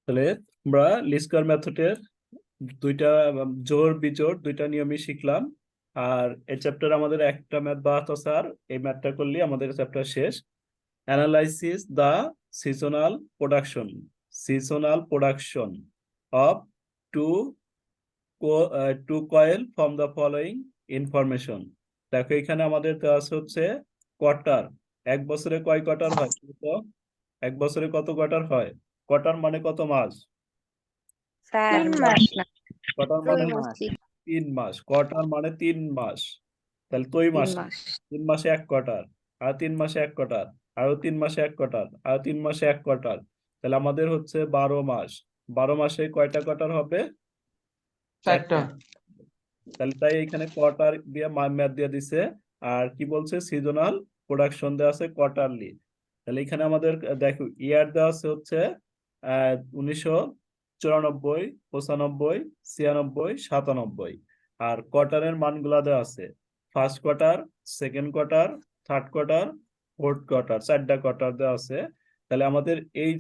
তাহলে আমরা list square মেথডের দুইটা জোড় বিজোড় দুইটা নিয়মই শিখলাম। আর এই চ্যাপ্টার আমাদের একটা ম্যাথ বাদ আছে, আর এই ম্যাথটা করলে আমাদের চ্যাপ্টার শেষ। Analysis the seasonal production seasonal production of two two coil from the following information. দেখো এখানে আমাদের দেওয়া আছে হচ্ছে কোয়ার্টার। এক বছরে কয় কোয়ার্টার হয়? তো এক বছরে কত কোয়ার্টার হয়? কোয়ার্টার মানে কত মাস? স্যার 3 মাস না কোয়ার্টার মানে 2 মাস 3 মাস। কোয়ার্টার মানে 3 মাস। তাহলে তৈ 3 মাস, মাস 3 মাসে এক কোয়ার্টার, আর 3 মাসে এক কোয়ার্টার, আরো 3 মাসে এক কোয়ার্টার, আর 3 মাসে এক কোয়ার্টার। তাহলে আমাদের হচ্ছে 12 মাস। 12 মাসে কয়টা কোয়ার্টার হবে? 4টা। 4টা। তাহলে তাই এখানে কোয়ার্টার দিয়ে ম্যাথ দিয়ে দিছে। আর কি বলছে? সিজনাল প্রোডাকশন দেওয়া আছে কোয়ার্টারলি। তাহলে এখানে আমাদের দেখো ইয়ার দেওয়া আছে হচ্ছে 1994, 95, 96, 97। আর কোয়ার্টারের মানগুলা দেওয়া আছে first quarter, second quarter, third quarter, fourth quarter, 4টা কোয়ার্টার দেওয়া আছে। তাহলে আমাদের এই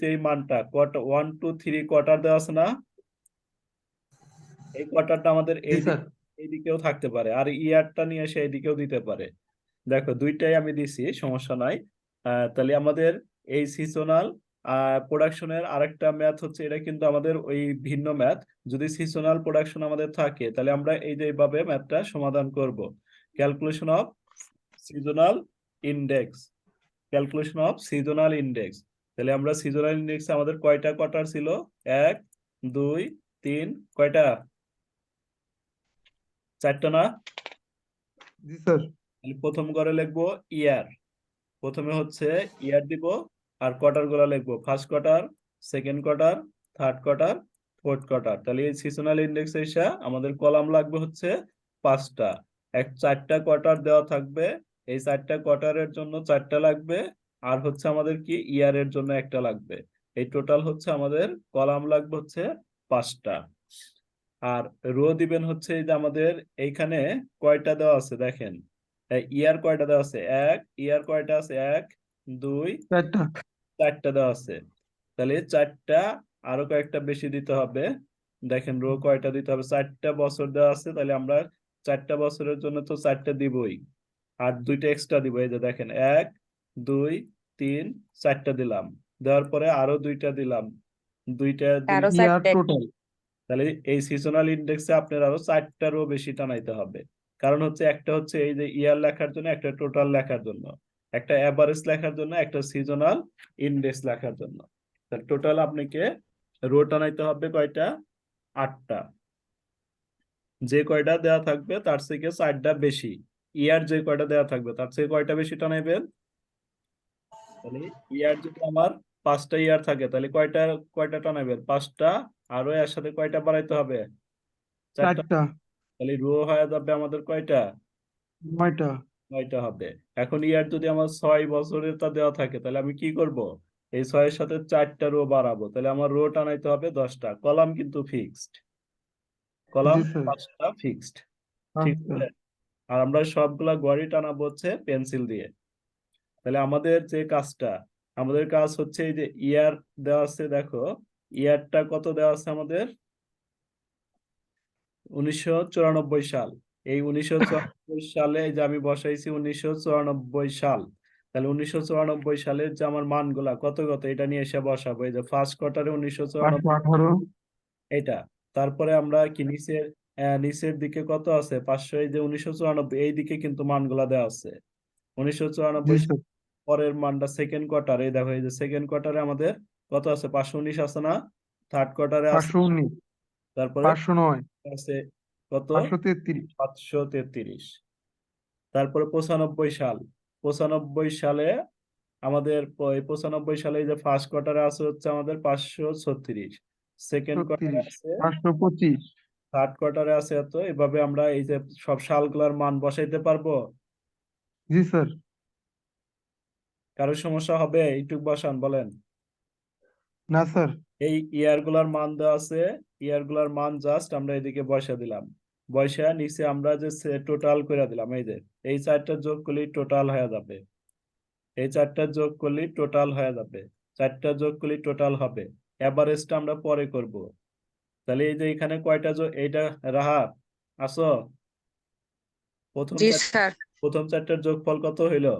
যে মানটা কোয়ার্টার 1 2 3 কোয়ার্টার দেওয়া আছে না? এই কোয়ার্টারটা আমাদের জি স্যার। এই দিকেও থাকতে পারে, আর ইয়ারটা নিয়ে এসে এই দিকেও দিতে পারে। দেখো দুইটাই আমি দিছি, সমস্যা নাই। তাহলে আমাদের এই সিজনাল প্রোডাকশনের আরেকটা ম্যাথ হচ্ছে, এটা কিন্তু আমাদের ওই ভিন্ন ম্যাথ। যদি সিজনাল প্রোডাকশন আমাদের থাকে তাহলে আমরা এই যে এইভাবে ম্যাথটা সমাধান করব। Calculation of seasonal index calculation of seasonal index. তাহলে আমরা সিজনাল ইন্ডেক্সে আমাদের কয়টা কোয়ার্টার ছিল? 1 2 3, কয়টা? 4টা না? জি স্যার। তাহলে প্রথম ঘরে লিখবো ইয়ার। প্রথমে হচ্ছে ইয়ার দিব, আর কোয়ার্টার গুলা লিখবো first quarter, second quarter, third quarter, fourth quarter. তাহলে এই সিজনাল ইন্ডেক্স এসে আমাদের কলাম লাগবে হচ্ছে 5টা। 4টা কোয়ার্টার দেওয়া থাকবে, এই 4টা কোয়ার্টারের জন্য 4টা লাগবে, আর হচ্ছে আমাদের কি ইয়ারের জন্য একটা লাগবে। এই টোটাল হচ্ছে আমাদের কলাম লাগবে হচ্ছে 5টা। আর রো দিবেন হচ্ছে এই যে আমাদের এইখানে কয়টা দেওয়া আছে দেখেন। ইয়ার কয়টা দেওয়া আছে? ইয়ার কয়টা আছে? 1 2 4টা। 4টা দেওয়া আছে। তাহলে 4টা, আরো কয়েকটা বেশি দিতে হবে। দেখেন রো কয়টা দিতে হবে? 4টা বছর দেওয়া আছে, তাহলে আমরা 4টা বছরের জন্য তো 4টা দিবই, আর 2টা এক্সট্রা দিব। এই যে দেখেন 1 2 3 4টা দিলাম, দেওয়ার পরে আরো 2টা দিলাম, 2টা আরো ইয়ার 4টে টোটাল। তাহলে এই সিজনাল ইন্ডেক্সে আপনার আরো 4টারও বেশি টানাইতে হবে। কারণ হচ্ছে একটা হচ্ছে এই যে ইয়ার লেখার জন্য, একটা টোটাল লেখার জন্য, একটা এভারেজ লেখার জন্য, একটা সিজনাল ইন্ডেক্স লেখার জন্য। তাহলে টোটাল আপনাকে রো টানাইতে হবে কয়টা? 8টা। যে কয়টা দেওয়া থাকবে তার থেকে 4টা বেশি। ইয়ার যে কয়টা দেওয়া থাকবে তার থেকে কয়টা বেশি টানাইবেন? তাহলে ইয়ার যদি আমার 5টা ইয়ার থাকে তাহলে কয়টা কয়টা টানাইবেন? 5টা। আরো এর সাথে কয়টা বাড়াইতে হবে? 4টা। 4টা। তাহলে রো হয়ে যাবে আমাদের কয়টা? 9টা। 9টা হবে। এখন ইয়ার যদি আমার 6 বছরের তা দেওয়া থাকে তাহলে আমি কি করব? এই 6-এর সাথে 4টা রো বাড়াবো, তাহলে আমার রো টানাইতে হবে 10টা। কলাম কিন্তু ফিক্সড, কলাম জি স্যার। 5টা ফিক্সড। ঠিক আচ্ছা। আছে। আর আমরা সবগুলা গড়ি টানাবো হচ্ছে পেন্সিল দিয়ে। তাহলে আমাদের যে কাজটা, আমাদের কাজ হচ্ছে এই যে ইয়ার দেওয়া আছে, দেখো ইয়ারটা কত দেওয়া আছে আমাদের? 1994 সাল। এই 1994 সালে এই যে আমি বসাইছি 1994 সাল। তাহলে 1994 সালের যে আমার মানগুলা কত কত এটা নিয়ে এসে বসাবো। এই যে ফার্স্ট কোয়ার্টারে 1994 518। এটা। তারপরে আমরা কি নিচের নিচের দিকে কত আছে? 500। এই যে 1994 এই দিকে কিন্তু মানগুলা দেওয়া আছে। জি 1994 স্যার। পরের মানটা সেকেন্ড কোয়ার্টার। এই দেখো এই যে সেকেন্ড কোয়ার্টারে আমাদের কত আছে? 519 আছে না? থার্ড কোয়ার্টারে আছে, 519। তারপরে 509। আছে কত? 533। 533। তারপরে 95 সাল। 95 সালে আমাদের 95 সালে এই যে ফার্স্ট কোয়ার্টারে আছে হচ্ছে আমাদের 536, সেকেন্ড কোয়ার্টারে 36। আছে, 525। থার্ড কোয়ার্টারে আছে এত। এভাবে আমরা এই যে সব সালগুলার মান বসাইতে পারবো। জি স্যার। কারো সমস্যা হবে? এইটুক বসান বলেন। না স্যার। এই ইয়ার গুলার মান দেওয়া আছে, ইয়ার গুলার মান জাস্ট আমরা এদিকে বসা দিলাম। বসা নিচে আমরা যে টোটাল করে দিলাম, এই যে এই 4টা যোগ করলে টোটাল হয়ে যাবে। এই 4টা যোগ করলে টোটাল হয়ে যাবে, 4টা যোগ করলে টোটাল হবে। এভারেজটা আমরা পরে করব। তাহলে এই যে এখানে কয়টা এইটা রাহাত আসো, প্রথম জি চার স্যার। প্রথম চারটার যোগফল কত হইলো?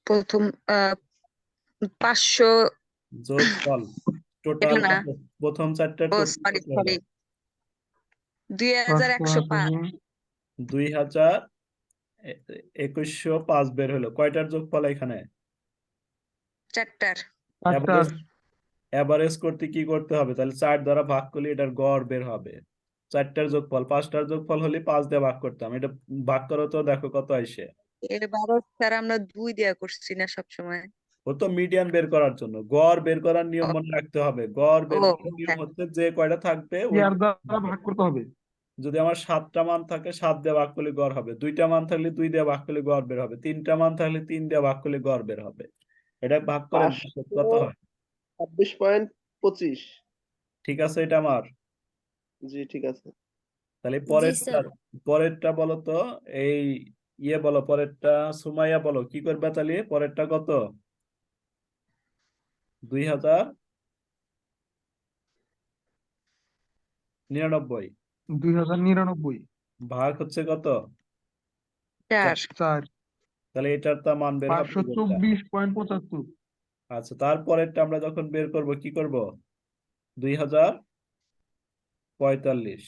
প্রথম 500 যোগফল টোটাল না, প্রথম চারটার ও টোটাল সরি কত হলো? সরি, 2105 2105 বের হলো। কয়টার যোগফল এখানে? 4টার। চারটার। এভারেজ করতে কি করতে হবে? তাহলে 4 দ্বারা ভাগ করলে এটার গড় বের হবে। 4টার যোগফল, 5টার যোগফল হলে 5 দিয়ে ভাগ করতাম, এটা ভাগ করো তো দেখো কত আসে। এবারও স্যার আমরা 2 দেয়া করছি না সবসময়। ও তো মিডিয়ান বের করার জন্য, গড় বের করার নিয়ম ও মনে রাখতে হবে। গড় বের ও, করার নিয়ম হ্যাঁ। হচ্ছে যে কয়টা থাকবে ওই ইয়ার দ্বারা ভাগ করতে হবে। যদি আমার 7টা মান থাকে 7 দিয়ে ভাগ করলে গড় হবে, 2টা মান থাকলে 2 দিয়ে ভাগ করলে গড় বের হবে, 3টা মান থাকলে 3 দিয়ে ভাগ করলে গড় বের হবে। এটা ভাগ করেন কত হয়? 526.25। ঠিক আছে এটা আমার। জি ঠিক আছে। তাহলে জি পরেরটা স্যার। পরেরটা বলো তো, এই বলো পরেরটা, সুমাইয়া বলো কি করবে তাহলে? পরেরটা কত? 2099 2099 ভাগ হচ্ছে কত? 4। 4 তাহলে এটার তা মান বের হবে কোনটা? 524.75। আচ্ছা, তারপরেরটা আমরা যখন বের করব কি করব? 2045 45।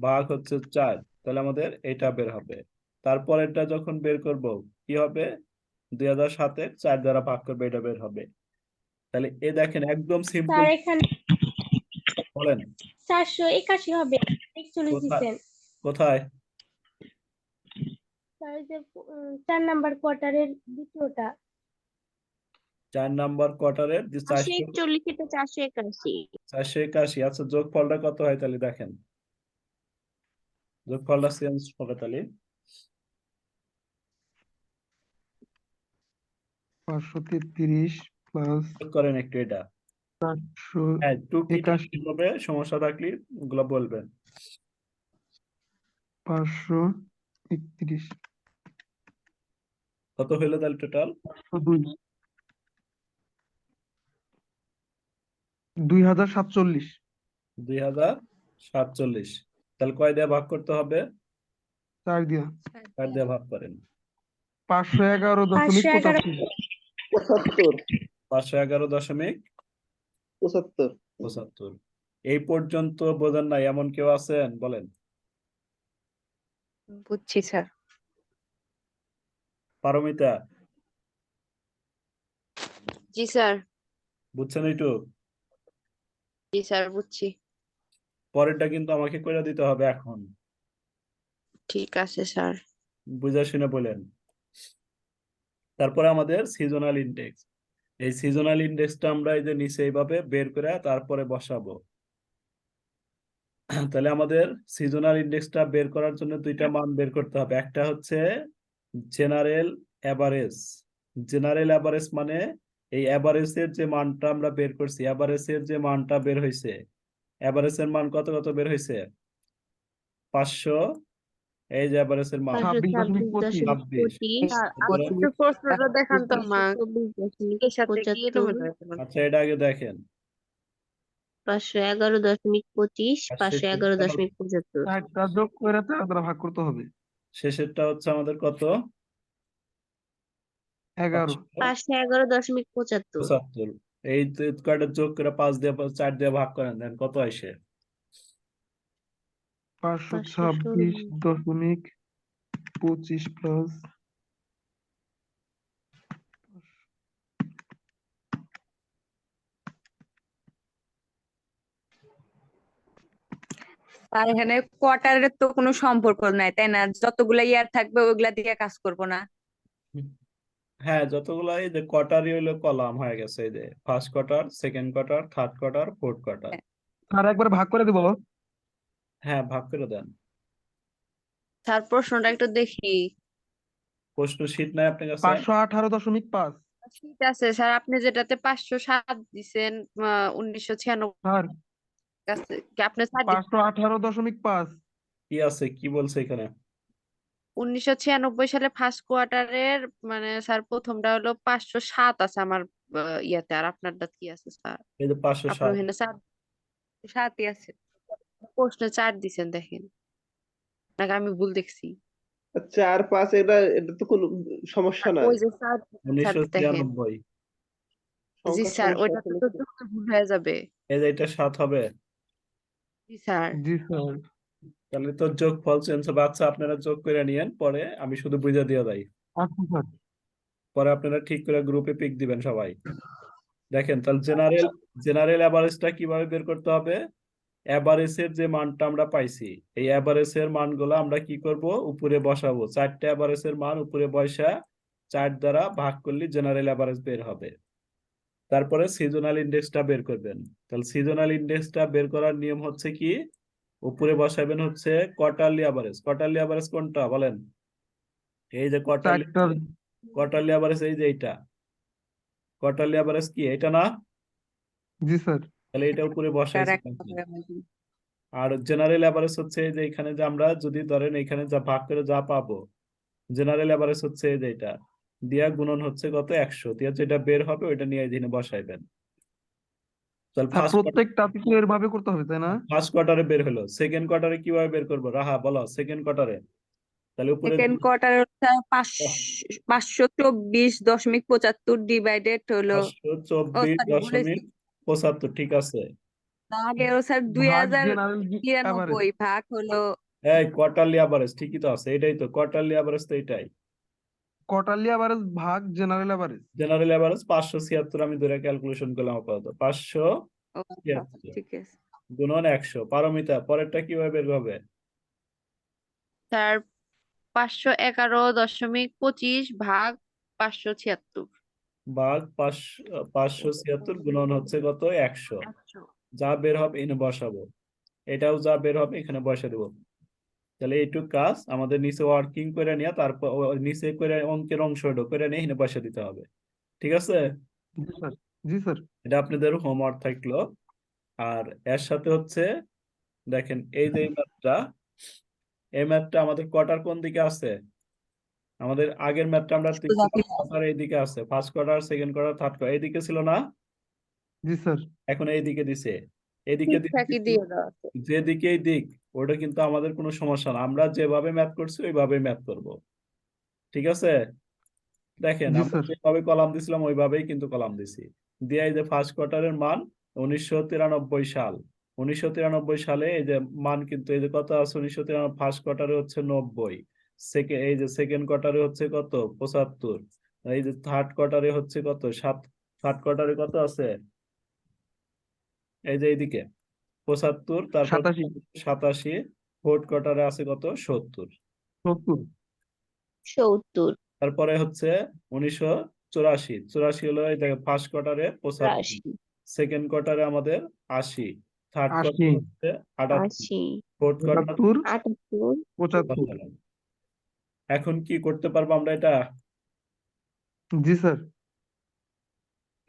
ভাগ হচ্ছে 4, তাহলে আমাদের এটা বের হবে। তারপরেরটা যখন বের করব কি হবে? 2007 4 দ্বারা ভাগ করবে, এটা বের হবে। তাহলে এ দেখেন একদম সিম্পল। স্যার এখানে বলেন 481 হবে, 41 কোথায় দিচ্ছেন কোথায়? স্যার। এই যে 4 নাম্বার কোয়ার্টারের দ্বিতীয়টা। 4 নাম্বার কোয়ার্টারের 441 এটা 481। 481। আচ্ছা, যোগফলটা কত হয় তাহলে দেখেন, যোগফলটা চেঞ্জ হবে তাহলে। 533 প্লাস যোগ করেন একটু এটা। হ্যাঁ, টুকিটাকি 481। হবে, সমস্যা থাকলে ওগুলো বলবেন। 531। কত হইলো তাহলে টোটাল? 502। 2047। 2047। তাহলে কয় দিয়ে ভাগ করতে হবে? 4 দিয়া। 4 দিয়ে ভাগ করেন। 511.75। 75 511.75। 75। এই পর্যন্ত বোঝেন নাই এমন কেউ আছেন? বলেন। বুঝছি স্যার। পারমিতা জি স্যার। বুঝছেন একটু? জি স্যার বুঝছি। পরেরটা কিন্তু আমাকে করে দিতে হবে এখন, ঠিক আছে স্যার। বুঝে শুনে বলেন। তারপরে আমাদের সিজনাল ইন্ডেক্স, এই সিজনাল ইন্ডেক্সটা আমরা এই যে নিচে এইভাবে বের করে তারপরে বসাবো। তাহলে আমাদের সিজনাল ইন্ডেক্সটা বের করার জন্য দুইটা মান বের করতে হবে। একটা হচ্ছে জেনারেল অ্যাভারেজ। জেনারেল অ্যাভারেজ মানে এই অ্যাভারেজের যে মানটা আমরা বের করছি, অ্যাভারেজের যে মানটা বের হয়েছে, অ্যাভারেজের মান কত কত বের হয়েছে? 500। এই যে অ্যাভারেজের মান 26.25। 26। একটু প্রশ্নটা দেখান তো মা। এর সাথে কি এলোমেলো হয়ে গেল? আচ্ছা, এটা আগে দেখেন। 511.25 আর 511.75। 4টা যোগ করে 4 দ্বারা ভাগ করতে হবে। শেষেরটা হচ্ছে আমাদের কত? 11। 511.75। 75। এই কয়টা যোগ করে 5 দিয়ে 4 দিয়ে ভাগ করেন, দেন কত আসে? 526.25 প্লাস আর এখানে কোয়ার্টারের তো কোনো সম্পর্ক নাই, তাই না? যতগুলা ইয়ার থাকবে ওইগুলা দিয়ে কাজ করব না। হ্যাঁ, যতগুলো এই যে কোয়ার্টারই হইলো কলাম হয়ে গেছে, এই যে first quarter, second quarter, third quarter, fourth quarter. আর একবার ভাগ করে দিব। হ্যাঁ, ভাগ করে দেন। স্যার প্রশ্নটা একটু দেখি। প্রশ্ন শীট নাই আপনার কাছে? 518.5। ঠিক আছে স্যার, আপনি যেটাতে 507 দিছেন 1996 স্যার কাছে কি আপনি স্যার 518.5। কি আছে, কি বলছে এখানে? 1996 সালে ফার্স্ট কোয়ার্টারের মানে স্যার প্রথমটা হলো 507 আছে আমার ইয়াতে, আর আপনারটা কি আছে স্যার? এই যে 507। আপনার ওখানে 7ই আছে। প্রশ্নে 4 দিছেন দেখেন, নাকি আমি ভুল দেখছি? 4 5 এটা তো কোনো সমস্যা নাই, ওই যে স্যার, দেখেন। 1993। জি সংখ্যার স্যার, সমস্যা ওইটা আসলে তো কি? যোগে ভুল হয়ে যাবে। এই যে এটা 7 হবে, জি স্যার। জি স্যার। তাহলে তো যোগফল চেঞ্জ হবে। আচ্ছা আপনারা যোগ করে নিয়েন, পরে আমি শুধু বুঝা দিয়ে যাই, আচ্ছা স্যার। পরে আপনারা ঠিক করে গ্রুপে পিক দিবেন সবাই। দেখেন তাহলে জেনারেল অ্যাভারেজটা কিভাবে বের করতে হবে? অ্যাভারেজের যে মানটা আমরা পাইছি, এই অ্যাভারেজের মানগুলো আমরা কি করব, উপরে বসাবো। 4টে অ্যাভারেজের মান উপরে বসা 4 দ্বারা ভাগ করলে জেনারেল অ্যাভারেজ বের হবে। তারপরে সিজনাল ইন্ডেক্সটা বের করবেন। তাহলে সিজনাল ইন্ডেক্সটা বের করার নিয়ম হচ্ছে কি, উপরে বসাবেন হচ্ছে কোয়ার্টারলি অ্যাভারেজ। কোয়ার্টারলি অ্যাভারেজ কোনটা বলেন? এই যে কোয়ার্টারলি 4টার। কোয়ার্টারলি অ্যাভারেজ, এই যে এইটা কোয়ার্টারলি অ্যাভারেজ, কি এটা না? জি স্যার। তাহলে এটা উপরে তার বসাইছি। একটা হবে আমাদের। আর জেনারেল অ্যাভারেজ হচ্ছে এই যে এখানে যে আমরা যদি ধরেন এখানে যা ভাগ করে যা পাবো, জেনারেল অ্যাভারেজ হচ্ছে এই যে এটা দিয়া গুণন হচ্ছে কত, 100 দিয়া যেটা বের হবে ওইটা নিয়ে এখানে বসাইবেন। তাহলে স্যার প্রত্যেকটা থেকে এভাবে করতে হবে তাই না? ফার্স্ট কোয়ার্টারে বের হলো, সেকেন্ড কোয়ার্টারে কিভাবে বের করবো? রাহা বলো, সেকেন্ড কোয়ার্টারে। তাহলে উপরে সেকেন্ড কোয়ার্টার হচ্ছে 524.75 ডিভাইডেড হলো, ও 524.75, ঠিক আছে। আগে স্যার ভাগ জেনারেল অ্যাভারেজ। 2093 ভাগ হলো। এই কোয়ার্টারলি অ্যাভারেজ ঠিকই তো আছে, এটাই তো কোয়ার্টারলি অ্যাভারেজ, তো এটাই কোয়ার্টারলি অ্যাভারেজ ভাগ জেনারেল অ্যাভারেজ। General average. 576 আমি ধরে ক্যালকুলেশন করলাম আপাতত, 576 ও আচ্ছা, ঠিক আছে। গুণন 100। পারমিতা পরেরটা কিভাবে বের হবে? স্যার 511.25 ভাগ 576। ভাগ 576 গুণন হচ্ছে কত, 100। যা বের হবে এনে বসাবো, এটাও যা বের হবে এখানে বসে দেবো। তাহলে এইটুক কাজ আমাদের নিচে ওয়ার্কিং করে নিয়ে তারপর নিচে করে অঙ্কের অংশটা করে নিয়ে এখানে বসে দিতে হবে, ঠিক আছে? জি স্যার। জি স্যার। এটা আপনাদের হোমওয়ার্ক থাকলো। আর এর সাথে হচ্ছে দেখেন এই যে এই ম্যাথটা আমাদের কোয়ার্টার কোন দিকে আছে? আমাদের আগের ম্যাথটা আমরা কোয়ার্টার এইদিকে আছে, first quarter, second quarter, third quarter, এইদিকে ছিল না? জি স্যার। এখন এইদিকে দিছে, এইদিকে ঠিকঠাকই দিয়ে দেওয়া আছে। যেদিকেই দিক ওটা কিন্তু আমাদের কোনো সমস্যা না, আমরা যেভাবে ম্যাথ করছি ওইভাবে ম্যাথ করব, ঠিক আছে? দেখেন জি আমরা স্যার। যেভাবে কলাম দিছিলাম ওইভাবেই কিন্তু কলাম দিছি। দিয়ে এই যে ফার্স্ট কোয়ার্টারের মান 1993 সাল, 1993 সালে এই যে মান কিন্তু এই যে কত আছে, 1993 ফার্স্ট কোয়ার্টারে হচ্ছে 90, এই যে সেকেন্ড কোয়ার্টারে হচ্ছে কত, 75, এই যে থার্ড কোয়ার্টারে হচ্ছে কত, থার্ড কোয়ার্টারে কত আছে, এই যে এইদিকে 75, তারপর 87। 87, ফোর্থ কোয়ার্টারে আছে কত, 70। 70 তারপরে হচ্ছে 1984, 84 হলো এই দেখো ফার্স্ট কোয়ার্টারে 75, সেকেন্ড কোয়ার্টারে আমাদের 80, থার্ড 80। কোয়ার্টারে হচ্ছে 88, ফোর্থ কোয়ার্টার 78। 75। এখন কি করতে পারবো আমরা এটা? জি স্যার।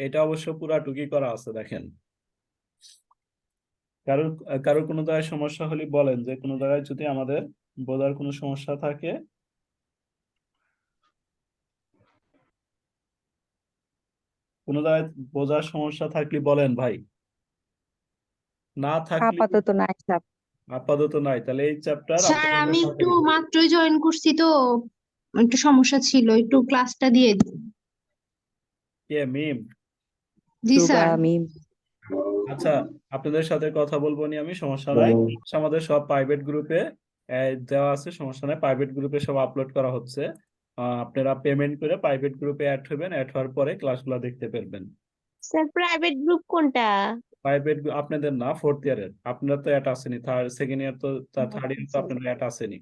এটা অবশ্য পুরাটুকি করা আছে, দেখেন কারোর কারোর কোনো জায়গায় সমস্যা হলে বলেন, যে কোনো জায়গায় যদি আমাদের বোঝার কোনো সমস্যা থাকে। কোনো জায়গায় বোঝার সমস্যা থাকলে বলেন ভাই, না থাকলে আপাতত নাই স্যার। আপাতত নাই, তাহলে এই চ্যাপ্টার স্যার আমি একটু মাত্রই জয়েন করছি তো, একটু সমস্যা ছিল, একটু ক্লাসটা দিয়ে দিন। কে মিম? জি স্যার। আচ্ছা আপনাদের সাথে কথা বলবো নি আমি, সমস্যা নাই। আমাদের সব প্রাইভেট গ্রুপে দেওয়া আছে, সমস্যা নাই, প্রাইভেট গ্রুপে সব আপলোড করা হচ্ছে। আপনারা পেমেন্ট করে প্রাইভেট গ্রুপে অ্যাড হবেন, অ্যাড হওয়ার পরে ক্লাসগুলো দেখতে পারবেন। স্যার প্রাইভেট গ্রুপ কোনটা? প্রাইভেট আপনাদের না, ফোর্থ ইয়ারের, আপনারা তো অ্যাড আসেনি, সেকেন্ড ইয়ার তো থার্ড ইয়ার তো আপনারা অ্যাড আসেনি।